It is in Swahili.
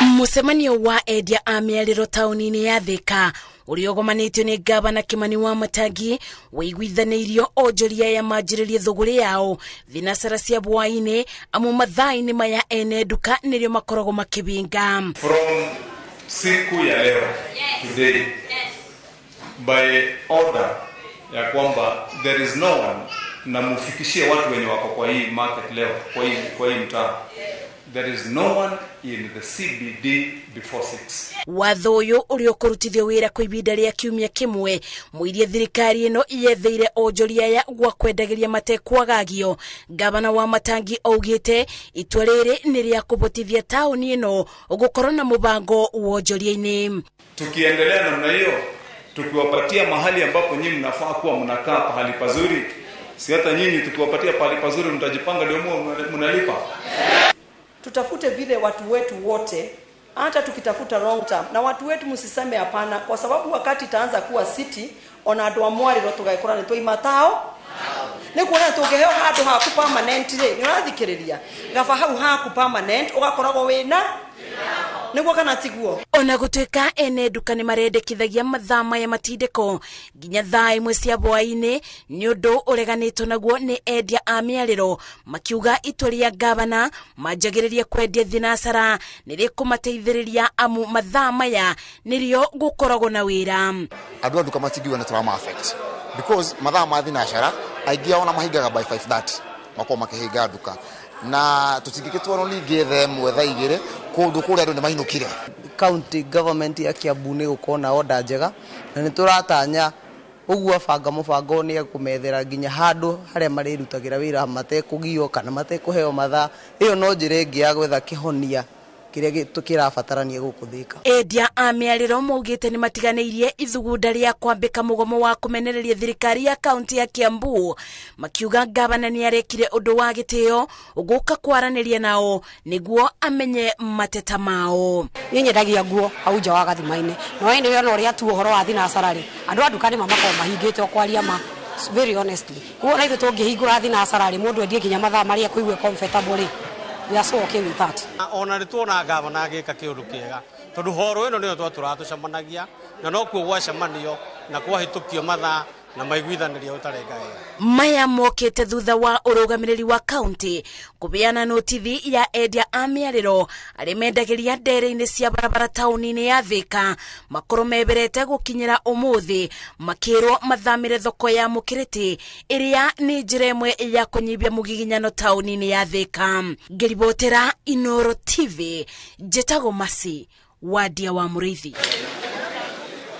Musemanio wa endia a miariro tauni-ini ya Thika uriogomanitio ni Gavana Kimani Wamatangi wiguithaniirio onjoria ya manjiririe thuguri yao thinacara cia bwaini amu mathaa-ini maya ene nduka nirio makorogo makibinga. From siku ya leo today by order ya kwamba there is no one, na mufikishie watu wenye wako kwa hii market leo, kwa hii mtaa, there is no one in the CBD before 6. Watho uyu urio kurutithio wira kwa ibinda ria kiumia kimwe muirie thirikari ino yetheire onjoria ya gwa kwendagiria matekwagagio. Gavana Wamatangi augite itua riri ni ria kubotithia tauni ino gukorwo na mubango wonjoria-ini. Tukiendelea namna hiyo, tukiwapatia mahali ambapo nyinyi mnafaa kuwa mnakaa pahali pazuri, si hata nyinyi tukiwapatia pahali pazuri mtajipanga ndio mnalipa. Tutafute vile watu wetu wote, hata tukitafuta long term, na watu wetu msiseme hapana, kwa sababu wakati itaanza kuwa city ona andwa mwari ro tugaikorana ni toimatao ni kuona tugeheo handu ha ku permanent ri ni urathikiriria gaba hau ha ku permanent ugakoragwo wina niguo kana tiguo. Ona gutwika ene nduka ni marendekithagia mathaa maya matindiko nginya thaa imwe cia bwaini ni undu ureganitwo naguo ni endia a miariro, makiuga itua ria gavana manjagiririe kwendia thinacara nirikumateithiriria amu mathaa maya nirio gukoragwo na wira. Andu a nduka matingiwa ni trauma affect because mathaa ma thinacara aingi ona mahingaga by 5:30 mako makihinga nduka, na tutingikitwa no ningi themwe thaa igire kundu kuria andu ni mainukire. County government ya Kiambu ni gukona order njega na nituratanya uguo banga mubango ni kumethera nginya handu haria marirutagira wira matekugio kana matekuheo mathaa. Iyo no njire ngi ya gwetha kihonia kiria tukirabatarania guku Thika. Endia a miariro maugite ni matiganeirie ithugunda ria kwambika mugomo wa kumenereria thirikari ya kaunti ya Kiambu, makiuga gavana ni arekire undu wa gitio uguka kwaraniria nao niguo amenye mateta mao. Nyendagia nguo auja wa gathimaini no ene yo no ria tu uhoro wa thinacara ri andu andukani mamako mahingite kwaria ma very honestly kuona ithu tungihingura thinacara ri mundu endie kinya mathaa maria kuigwe comfortable ri we are so okay with that. Ona rituona gavana agika kiundu kiega tondu horo ino niyo turatucemanagia na no kuo gwacemanio na kwahitukio mathaa na maiguithaniria utarenga wega. Maya mokete thutha wa urugamiriri wa county kubeana notithi ya endia a miariro aria mendagiria ndere-ini cia barabara tauni-ini ya Thika makoro meberete gukinyira umuthi makirwo mathamire thoko ya Mukiriti iria ni njira imwe ya kunyibia mugiginyano tauni-ini ya Thika. Ngiribotera Inooro TV, Jetago Masi, Wadia wa Muriithi.